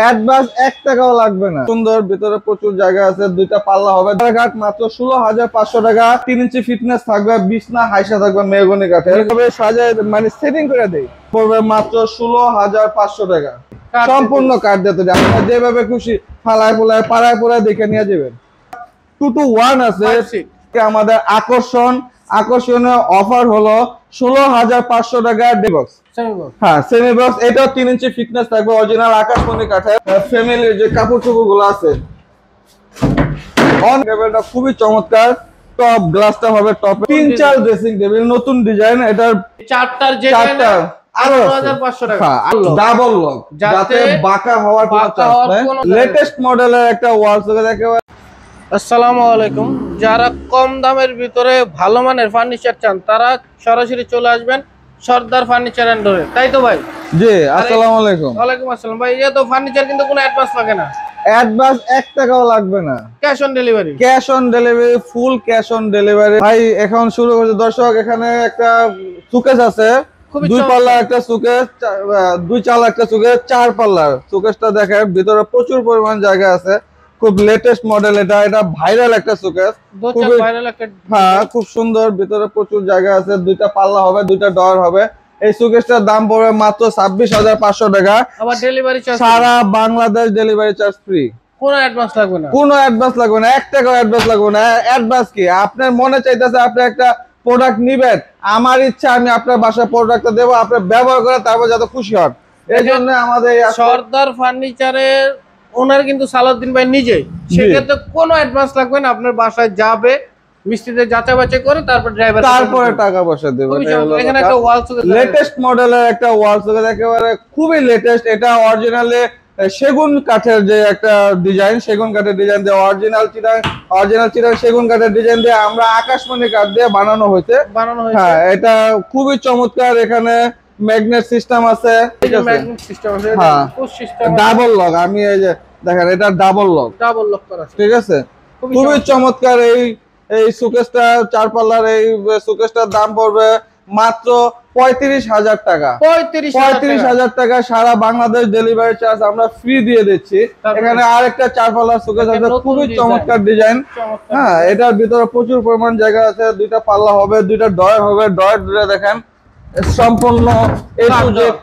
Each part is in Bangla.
অ্যাডভান্স 1 টাকাও লাগবে না। সুন্দর, ভিতরে প্রচুর জায়গা আছে, দুইটা পাল্লা হবে। ঘাট মাত্র 16,500 টাকা। 3 ইঞ্চি ফিটনেস থাকবে, বিছনা হাইসা থাকবে মেহগনি কাঠের। এভাবে সাজায় মানে সেটিং করে দেই, পড়বে মাত্র 16,500 টাকা। সম্পূর্ণ কাঠ দিয়ে তৈরি, আপনারা যেভাবে খুশি ফালায় পোলায় পাড়ায় পোড়ায় দেখে নিয়ে যাবেন। 2 to 1 আছে। আমাদের আকর্ষণীয় অফার হলো 16,500 টাকা ডেবক্স। হ্যাঁ, সেমি বক্স। এটাও 3 ইঞ্চি ফিটনেস থাকবে, অরিজিনাল আকাশমণি কাঠের। ফ্যামিলির যে কাপড় চোপড় গুলো আছে, অন টেবিলটা খুবই চমৎকার। টপ গ্লাসটা হবে টপ, 3-4 ড্রেসিং টেবিল, নতুন ডিজাইন। এটার চারটা আরো 1500 টাকা ডাবল লক, যাতে বাঁকা হওয়ার কোনো চান্স নাই। লেটেস্ট মডেলের একটা ওয়াল সকেট একেবারে। আসসালামু আলাইকুম। যারা কম দামের ভিতরে ভালো মানের ফার্নিচার চান, তারা সরাসরি চলে আসবেন সর্দার ফার্নিচার এন্ড ডোরে, তাই তো ভাই? জি, আসসালামু আলাইকুম। ওয়ালাইকুম আসসালাম ভাই। এই তো ফার্নিচার কিন্তু কোনো অ্যাডভান্স লাগে না, অ্যাডভান্স 1 টাকাও লাগবে না, cash on delivery. Cash on delivery, full cash on delivery. ভাই এখন শুরু করছে দর্শক। এখানে একটা সুকেস আছে, 2 পাল্লার একটা সুকেস, 2 চালা একটা সুকেস, 4 পাল্লার সুকেসটা দেখেন। ভিতরে প্রচুর পরিমাণ জায়গা আছে, খুব লেটেস্ট মডেল। এটা ভাইরাল একটা সুকেস, হ্যাঁ খুব সুন্দর। ভিতরে প্রচুর জায়গা আছে, 2টা পাল্লা হবে, 2টা ডর হবে। এই সুকেসটার দাম পড়বে মাত্র 26,500 টাকা। আবার ডেলিভারি চার্জ, সারা বাংলাদেশ ডেলিভারি চার্জ ফ্রি। কোনো অ্যাডভান্স লাগবে না, কোনো অ্যাডভান্স লাগবে না, 1 টাকাও অ্যাডভান্স লাগবে না। অ্যাডভান্স কি, আপনার মনে চাইতেছে আপনি একটা প্রোডাক্ট নিবেন, আমার ইচ্ছা আমি আপনার বাসায় প্রোডাক্টটা দেবো, আপনি ব্যবহার করে তারপর যাতে খুশি হন। এই জন্য আমাদের সর্দার ফার্নিচারের ওনার কিন্তু সালাউদ্দিন ভাই নিজেই, সেক্ষেত্রে কোনো অ্যাডভান্স লাগবে না। আপনার বাসায় যাবে, মিস্ত্রিদের যাচাই বাছাই করে তারপর ড্রাইভার, তারপরে টাকা পয়সা দেবে। এখানে একটা ওয়াল সকেট, লেটেস্ট মডেলের একটা ওয়াল সকেট, একেবারে খুবই লেটেস্ট। এটা অরিজিনালি সেগুন কাঠের যে একটা ডিজাইন, সেগুন কাঠের ডিজাইন দিয়ে অরিজিনাল চিটাং সেগুন কাঠের ডিজাইন দিয়ে আমরা আকাশমণি কাঠ দিয়ে বানানো হয়েছে। হ্যাঁ, এটা খুবই চমৎকার। এখানে ম্যাগনেট সিস্টেম আছে, ঠিক আছে, ম্যাগনেট সিস্টেম আছে, হ্যাঁ পুশ সিস্টেম, ডাবল লক। আমি এই যে দেখেন, এটা ডাবল লক করা আছে, ঠিক আছে, খুবই চমৎকার। এই সুকেসটা 4 পাল্লার এই সুকেসটার দাম পড়বে মাত্র 35,000 টাকা। 35,000 টাকা, সারা বাংলাদেশ ডেলিভারি চার্জ আমরা ফ্রি দিয়ে দিচ্ছি। এখানে আরেকটা 4 পাল্লার সুকেস আছে, খুবই চমৎকার ডিজাইন। হ্যাঁ, এটার ভিতরে প্রচুর পরিমাণ জায়গা আছে, 2টা পাল্লা হবে, 2টা ডয়ার হবে। ডয়ার দুটো দেখেন সম্পূর্ণ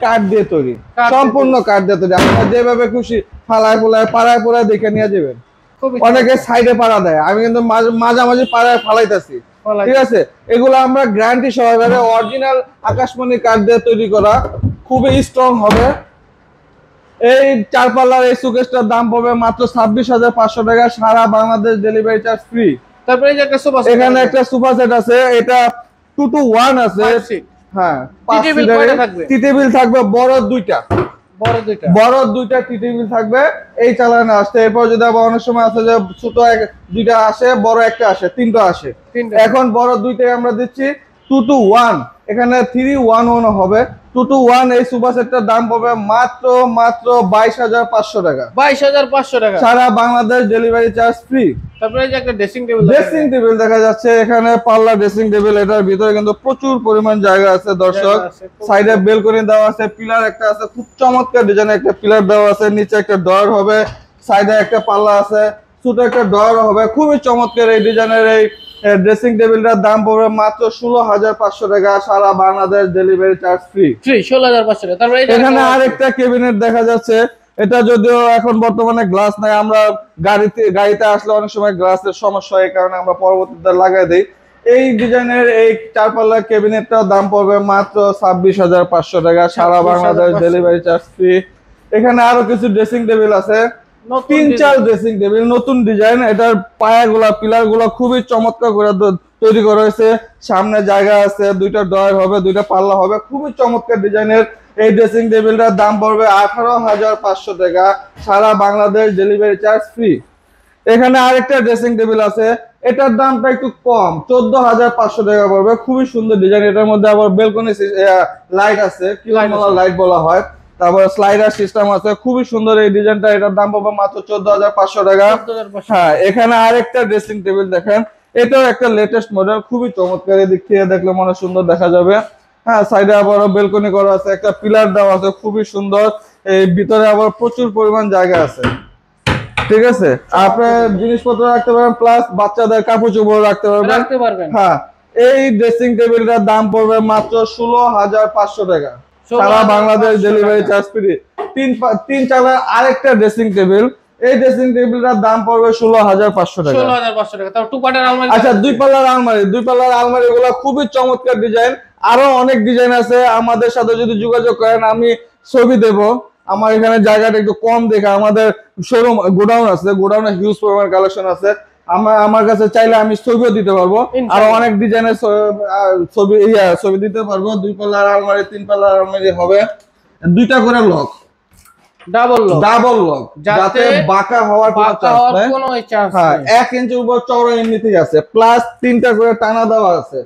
কাঠ দিয়ে তৈরি, সম্পূর্ণ কাঠ দিয়ে তৈরি। আপনারা যেভাবে খুশি ফালায় পোলায় পাড়ায় পোড়ায় দেখে নিয়ে যাবেন। অনেকে সাইডে পাড়া দেয়, আমি কিন্তু মাঝামাঝি পাড়ায় ফালাইতেছি, ঠিক আছে। এগুলো আমরা গ্যারান্টি সহকারে অরিজিনাল আকাশমণি কাঠ দিয়ে তৈরি করা, খুবই স্ট্রং হবে। এই 4 পাল্লার এই সুকেসটার দাম পড়বে মাত্র 26,500 টাকা, সারা বাংলাদেশ ডেলিভারি চার্জ ফ্রি। তারপরে এই যে একটা সোফা, এখানে একটা সোফা সেট আছে, এটা 2 to 1 আছে। হ্যাঁ, টি টেবিল থাকবে বড় 2টা, বড় 2টা টি টেবিল থাকবে। এই চালানো আসছে। এরপর যদি আবার অনেক সময় আছে যে ছোট 2টা আসে, বড় একটা আসে, 3টা আসে। এখন বড় 2টাই আমরা দিচ্ছি 2 to 1। এখানে 3-1-1 হবে। 2 to 1 এই সোফা সেটটার দাম পড়বে মাত্র 22,500 টাকা। 22,500 টাকা, সারা বাংলাদেশ ডেলিভারি চার্জ ফ্রি। তারপরে এই যে একটা ড্রেসিং টেবিল দেখা যাচ্ছে, এখানে পাল্লা ড্রেসিং টেবিল। এটার ভিতরে কিন্তু প্রচুর পরিমাণ জায়গা আছে দর্শক। সাইডে বেলকনি দেওয়া আছে, পিলার একটা আছে, খুব চমৎকার ডিজাইনের একটা পিলার দেওয়া আছে। নিচে একটা ডয়ার হবে, সাইডে একটা পাল্লা আছে, ছোট একটা ডয়ার হবে। খুবই চমৎকার এই ডিজাইনের এই ড্রেসিং টেবিলটার দাম পড়বে মাত্র 16,500 টাকা, সারা বাংলাদেশ ডেলিভারি চার্জ ফ্রি। 16,500 টাকা। তারপরে এখানে আরেকটা ক্যাবিনেট দেখা যাচ্ছে। এটা যদিও এখন বর্তমানে গ্লাস নাই, আমরা গাড়িতে আসলে অনেক সময় গ্লাসের সমস্যা হয়, এই কারণে আমরা পরবর্তীতে লাগাই দেই। এই ডিজাইনের এই 4 পাল্লার ক্যাবিনেটটার দাম পড়বে মাত্র 26,500 টাকা, সারা বাংলাদেশ ডেলিভারি চার্জ ফ্রি। এখানে আরো কিছু ড্রেসিং টেবিল আছে, 3-4 ড্রেসিং টেবিল, নতুন ডিজাইন। এটার পায়াগুলা পিলার গুলা খুবই চমৎকার করে তৈরি করা হয়েছে। সামনে জায়গা আছে, 2টা ডয়ার হবে, 2টা পাল্লা হবে, খুবই চমৎকার ডিজাইনের। এই ড্রেসিং টেবিলটার দাম পড়বে 18,500 টাকা, সারা বাংলাদেশ ডেলিভারি চার্জ ফ্রি। এখানে আরেকটা ড্রেসিং টেবিল আছে, এটার দামটা একটু কম, 14,500 টাকা পড়বে। খুবই সুন্দর ডিজাইন। এটার মধ্যে আবার বেলকনি লাইট আছে, লাইট বলা হয়। তারপরে স্লাইডার সিস্টেম আছে, খুবই সুন্দর এই ডিজাইনটা। এটার দাম পাবে মাত্র 14,500 টাকা। হ্যাঁ, এখানে আরেকটা ড্রেসিং টেবিল দেখেন, এটাও একটা লেটেস্ট মডেল, খুবই চমৎকার। এদিক থেকে দেখলে মনে সুন্দর দেখা যাবে। হ্যাঁ, সাইডে আবার বেলকনি করা আছে, একটা পিলার দেওয়া আছে, খুবই সুন্দর। এই ভিতরে আবার প্রচুর পরিমাণ জায়গা আছে, ঠিক আছে। আপনার জিনিসপত্র রাখতে পারবেন, প্লাস বাচ্চাদের কাপড় চোপড় রাখতে পারবেন। হ্যাঁ, এই ড্রেসিং টেবিলটার দাম পড়বে মাত্র 16,500 টাকা, সারা বাংলাদেশ ডেলিভারি চার্জ ফ্রি। তিন চালার আরেকটা ড্রেসিং টেবিল, এই ড্রেসিং টেবিলটার দাম পড়বে 16,500 টাকা। 16,500 টাকা। তাও 2 পার্টের আলমারি। আচ্ছা, 2 পাল্লার আলমারি গুলো খুবই চমৎকার ডিজাইন। আরো অনেক ডিজাইন আছে, আমাদের সাথে যদি যোগাযোগ করেন আমি ছবি দেব। আমার এখানে জায়গাটা একটু কম দেখে আমাদের শোরুম গোডাউন আছে, গোডাউনে হিউজ পরিমাণ কালেকশন আছে। আমার কাছে চাইলে আমি ছবিও দিতে পারবো, আরো অনেক ডিজাইনের ছবি দিতে পারবো। 2 পাল্লার আলমারি, 3 পাল্লার আলমারি হবে, 2টা করে লক, ডাবল লক, যাতে বাঁকা হওয়ার কোনো চান্স নেই। 1 ইঞ্চি উপর চওড়া এমনিতেই আছে, প্লাস 3টা করে টানা দেওয়া আছে,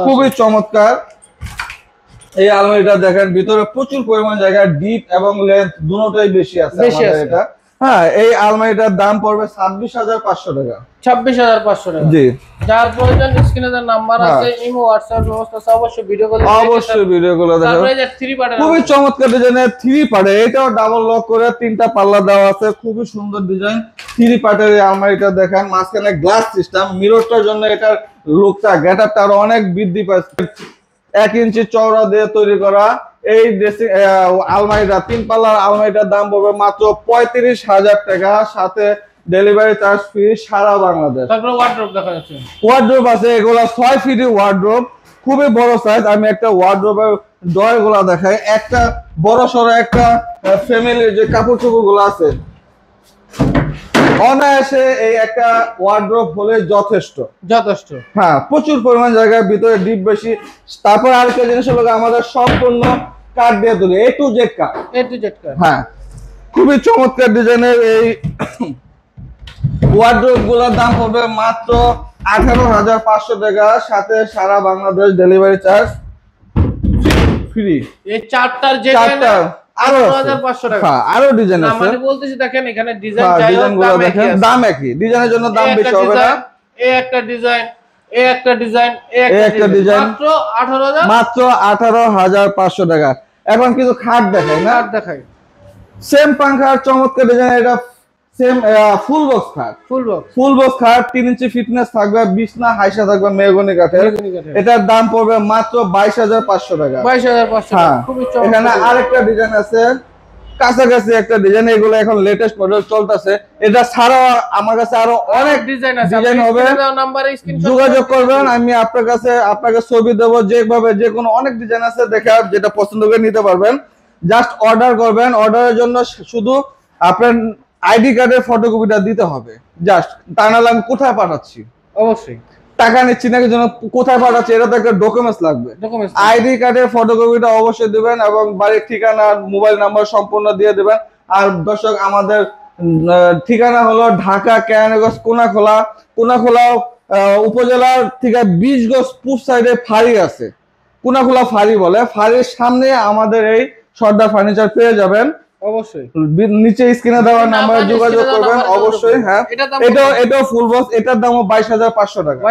খুবই চমৎকার। এই আলমারিটা দেখেন, ভিতরে প্রচুর পরিমাণ জায়গা, ডিপ এবং লেন্থ দুটোটাই বেশি আছে এটা। হ্যাঁ, এই আলমারিটার দাম পড়বে 26,500 টাকা। 26,500 টাকা। জি, যার প্রয়োজন স্ক্রিনে যে নাম্বার আছে, ইমো হোয়াটসঅ্যাপ ব্যবস্থা আছে, অবশ্যই ভিডিও কলে দেখেন। তারপরে যে 3 পার্টের খুবই চমৎকার ডিজাইনের 3 পার্টের, এটাও ডাবল লক করে 3টা পাল্লা দেওয়া আছে, খুবই সুন্দর ডিজাইন। 3 পার্টের এই আলমারিটা দেখেন, মাঝখানে গ্লাস সিস্টেম, মিররটার জন্য এটার লুকটা গেটআপটা আরো অনেক বৃদ্ধি পাচ্ছে। 1 ইঞ্চি চওড়া দিয়ে তৈরি করা এই ড্রেসিং আলমারিটা, 3 পাল্লার আলমারিটার দাম পড়বে মাত্র 35,000 টাকা, সাথে ডেলিভারি চার্জ ফ্রি সারা বাংলাদেশ। তারপরে ওয়ার্ড্রোব দেখা যাচ্ছে, ওয়ার্ড্রোব আছে, এগুলা 6 ফিটের ওয়ার্ড্রোব, খুবই বড় সাইজ। আমি একটা ওয়ার্ড্রোবের ড্রয়ার গুলা দেখাই। একটা বড় সড়ো একটা ফ্যামিলির যে কাপড় চোপড় গুলো আছে, অনায়াসে এই একটা ওয়ার্ড্রোব হলে যথেষ্ট। হ্যাঁ, প্রচুর পরিমাণ জায়গার ভিতরে ডিপ বেশি। তারপর আরেকটা জিনিস হলো আমাদের সম্পূর্ণ কাঠ দিয়ে তৈরি, A to Z কাঠ। হ্যাঁ, খুবই চমৎকার ডিজাইনের এই ওয়ার্ড্রোব গুলোর দাম পড়বে মাত্র 18,500 টাকা, সাথে সারা বাংলাদেশ ডেলিভারি চার্জ ফ্রি। এই চারটার যে আরো 18,500 টাকা। হ্যাঁ, আরো ডিজাইন আছে, মানে বলতেছি দেখেন এখানে ডিজাইনগুলো দেখেন, দাম একই, ডিজাইনের জন্য দাম বেশি হবে না। এই একটা ডিজাইন, এই একটা ডিজাইন, মাত্র 18,500 টাকা। এখন কিছু খাট দেখাই, সেম পাঙ্খার চমৎকার ডিজাইন। এটা সেম ফুল বক্স খাট, 3 ইঞ্চি ফিটনেস থাকবে, বিছনা হাইসা থাকবে মেহগনি কাঠের। এটার দাম পড়বে মাত্র 22,500 টাকা। 22,500 টাকা। খুবই চমৎকার। এখানে আরেকটা ডিজাইন আছে, কাছাকাছি একটা ডিজাইন, এগুলো এখন লেটেস্ট মডেল চলতেছে। এটা ছাড়াও আমার কাছে আরো অনেক ডিজাইন হবে, যোগাযোগ করবেন, আমি আপনাকে ছবি দেবো। যেভাবে যে কোনো অনেক ডিজাইন আছে, দেখে যেটা পছন্দ করে নিতে পারবেন। জাস্ট অর্ডার করবেন, অর্ডারের জন্য শুধু আপনার আইডি কার্ডের ফটোকপিটা দিতে হবে, জাস্ট। তা নাহলে আমি কোথায় পাঠাচ্ছি, অবশ্যই টাকা নিচ্ছি নাকি জন্য কোথায় পাঠাচ্ছি, এটা তো একটা ডকুমেন্টস লাগবে। আইডি কার্ডের ফটোকপিটা অবশ্যই দিবেন, এবং বাড়ির ঠিকানা, মোবাইল নাম্বার সম্পূর্ণ দিয়ে দিবেন। আর দর্শক, আমাদের ঠিকানা হলো ঢাকা কেরানীগঞ্জ কোনাখোলা উপজেলার থেকে 20 গজ পূব সাইডে ফাঁড়ি আছে, কোনাখোলা ফাঁড়ি বলে। ফাঁড়ির সামনে আমাদের এই সর্দার ফার্নিচার পেয়ে যাবেন। অবশ্যই নিচে স্ক্রিনে দেওয়া নাম্বারে যোগাযোগ করবেন অবশ্যই। হ্যাঁ, এটাও ফুল বক্স, এটার দামও 22,500 টাকা।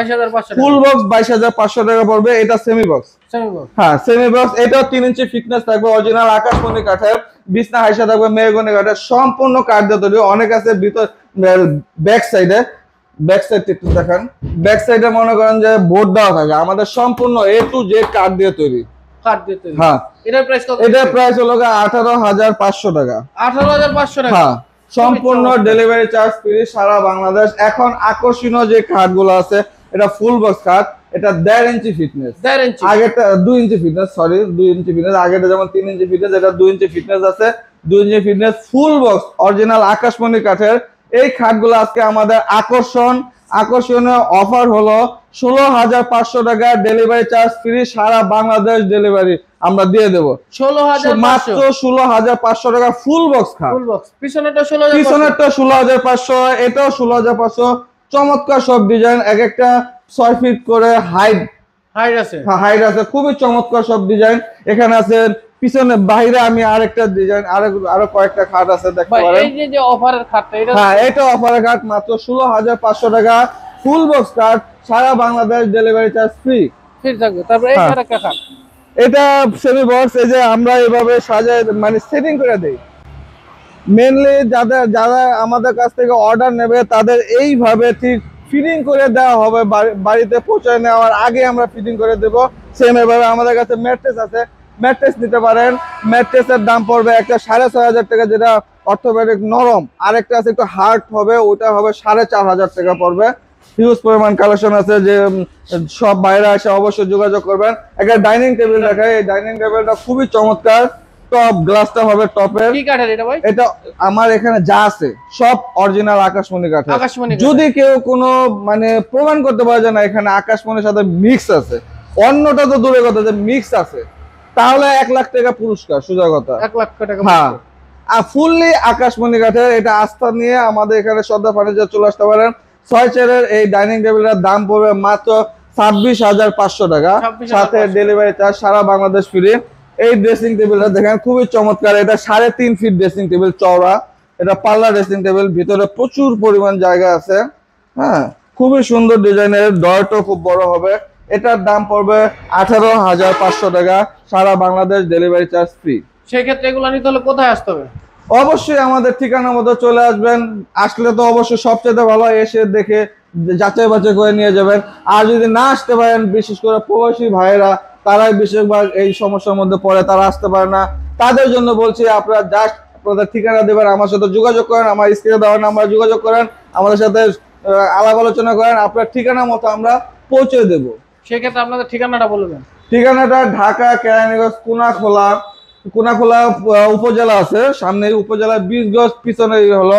ফুল বক্স 22,500 টাকা পড়বে। এটা সেমি বক্স। হ্যাঁ, সেমি বক্স। এটাও 3 ইঞ্চি ফিটনেস থাকবে, অরিজিনাল আকাশমণি কাঠের, বিছনা হাইসা থাকবে মেহগনি কাঠের, সম্পূর্ণ কাঠ দিয়ে তৈরি। অনেক আছে ভিতর ব্যাক সাইডে একটু দেখেন, ব্যাক সাইডে মনে করেন যে বোর্ড দেওয়া থাকে, আমাদের সম্পূর্ণ A to Z কাঠ দিয়ে তৈরি। হ্যাঁ, এটার প্রাইস হলো 18,500 টাকা। 18,500 টাকা। হ্যাঁ, সম্পূর্ণ ডেলিভারি চার্জ ফ্রি সারা বাংলাদেশ। এখন আকর্ষণীয় যে কাঠগুলো আছে, এটা ফুল বক্স কাঠ, এটা 1.5 ইঞ্চি ফিটনেস, আগেরটা 2 ইঞ্চি ফিটনেস, 2 ইঞ্চি ফিটনেস। আগেরটা যেমন 3 ইঞ্চি ফিটনেস, এটা 2 ইঞ্চি ফিটনেস আছে। 2 ইঞ্চি ফিটনেস ফুল বক্স অরিজিনাল আকাশমণি কাঠের। এই খাটগুলো আজকে আমাদের আকর্ষণীয় অফার হলো 16,500 টাকা, ডেলিভারি চার্জ ফ্রি সারা বাংলাদেশ ডেলিভারি আমরা দিয়ে দেবো। মাত্র 16,500 টাকা ফুল বক্স খাট। পিছনেরটা 16,500, এটাও 16,500। চমৎকার সব ডিজাইন, এক একটা 6 ফিট করে হাইট আছে, খুবই চমৎকার সব ডিজাইন এখানে আছে। পিছনে বাইরে আমি আরেকটা ডিজাইন, আরো কয়েকটা খাট আছে, দেখতে পারেন। এই যে অফারের খাটটা, হ্যাঁ, এটা অফারের খাট, মাত্র 16,500 টাকা ফুল বক্স খাট, সারা বাংলাদেশ ডেলিভারি চার্জ ফ্রি থাকবে। তারপরে এই আরেকটা খাট, এটা সেমি বক্স। এই যে আমরা এভাবে সাজায় মানে সেটিং করে দেই, মেনলি যারা আমাদের কাছ থেকে অর্ডার নেবে তাদের এইভাবে ঠিক ফিটিং করে দেওয়া হবে, বাড়িতে পৌঁছায় নেওয়ার আগে আমরা ফিটিং করে দেব। সেম এভাবে আমাদের কাছে ম্যাট্রেস আছে, ম্যাট্রেস নিতে পারেন। ম্যাট্রেসের দাম পড়বে একটা 6,500 টাকা, যেটা অর্থোপেডিক নরম, আরেকটা আছে একটু হার্ড হবে, ওটা হবে 4,500 টাকা পড়বে। হিউজ পরিমাণ কালেকশন আছে, যে সব বাইরে এসে অবশ্যই যোগাযোগ করবেন। একটা ডাইনিং টেবিল দেখায়, এই ডাইনিং টেবিলটা খুবই চমৎকার। টপ গ্লাসটা হবে টপের। কি কাঠের এটা ভাই? এটা আমার এখানে যা আছে সব অরিজিনাল আকাশমণি কাঠের। আকাশমণি কাঠের। যদি কেউ কোনো মানে প্রমাণ করতে পারে যে না এখানে আকাশমণির সাথে মিক্স আছে, অন্যটা তো দূরের কথা, যে মিক্স আছে, তাহলে 1 লাখ টাকা পুরস্কার, সোজা কথা। 1 লাখ টাকা? হ্যাঁ, আর ফুললি আকাশমণি কাঠের। এটা আস্থা নিয়ে আমাদের এখানে সর্দার ফার্নিচার চলে আসতে পারেন। 6 চেয়ারের এই ডাইনিং টেবিলটার দাম পড়বে মাত্র 26,500 টাকা, 26,500 সাথে ডেলিভারি চার্জ সারা বাংলাদেশ ফ্রি। এই ড্রেসিং টেবিলটা দেখেন খুবই চমৎকার। এটা 3.5 ফিট ড্রেসিং টেবিল চওড়া, এটা পাল্লা ড্রেসিং টেবিল, ভিতরে প্রচুর পরিমাণ জায়গা আছে। হ্যাঁ, খুবই সুন্দর ডিজাইনের, ডয়ারটাও খুব বড় হবে। এটার দাম পড়বে 18,500 টাকা, সারা বাংলাদেশ ডেলিভারি চার্জ ফ্রি। সেক্ষেত্রে এগুলো নিতে হলে কোথায় আসতে হবে? অবশ্যই আমাদের ঠিকানা মতো চলে আসবেন। আসলে তো অবশ্যই সবচেয়ে ভালো, এসে দেখে যাচাই বাছাই করে নিয়ে যাবেন। আর যদি না আসতে পারেন, বিশেষ করে প্রবাসী ভাইয়েরা, তারাই বেশিরভাগ এই সমস্যার মধ্যে পড়ে, তারা আসতে পারে না। তাদের জন্য বলছি, আপনারা জাস্ট আপনাদের ঠিকানা দেবেন, আমার সাথে যোগাযোগ করেন, আমার স্ক্রিনে দেওয়ার নাম্বার যোগাযোগ করেন, আমাদের সাথে আলাপ আলোচনা করেন, আপনার ঠিকানা মতো আমরা পৌঁছে দেব। সেক্ষেত্রে আপনাদের ঠিকানাটা বলবেন। ঠিকানাটা ঢাকা কেরানীগঞ্জ কোনাখোলা উপজেলা আছে, সামনে উপজেলা 20 গজ পিছনে হলো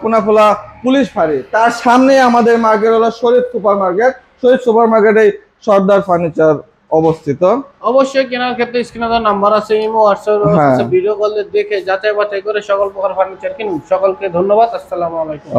কোনাখোলা পুলিশ ফাঁড়ি, তার সামনে আমাদের মার্কেট হলো শরীফ সুপার মার্কেট। শরীফ সুপার মার্কেটে সর্দার ফার্নিচার অবস্থিত। অবশ্যই কেনার ক্ষেত্রে স্ক্রিনে দেওয়া নাম্বার আছে, ইমো, হোয়াটসঅ্যাপ, ভিডিও কলে দেখে যাচাই বাছাই করে সকল প্রকার ফার্নিচার কিনুন। সকলকে ধন্যবাদ। আসসালামু আলাইকুম।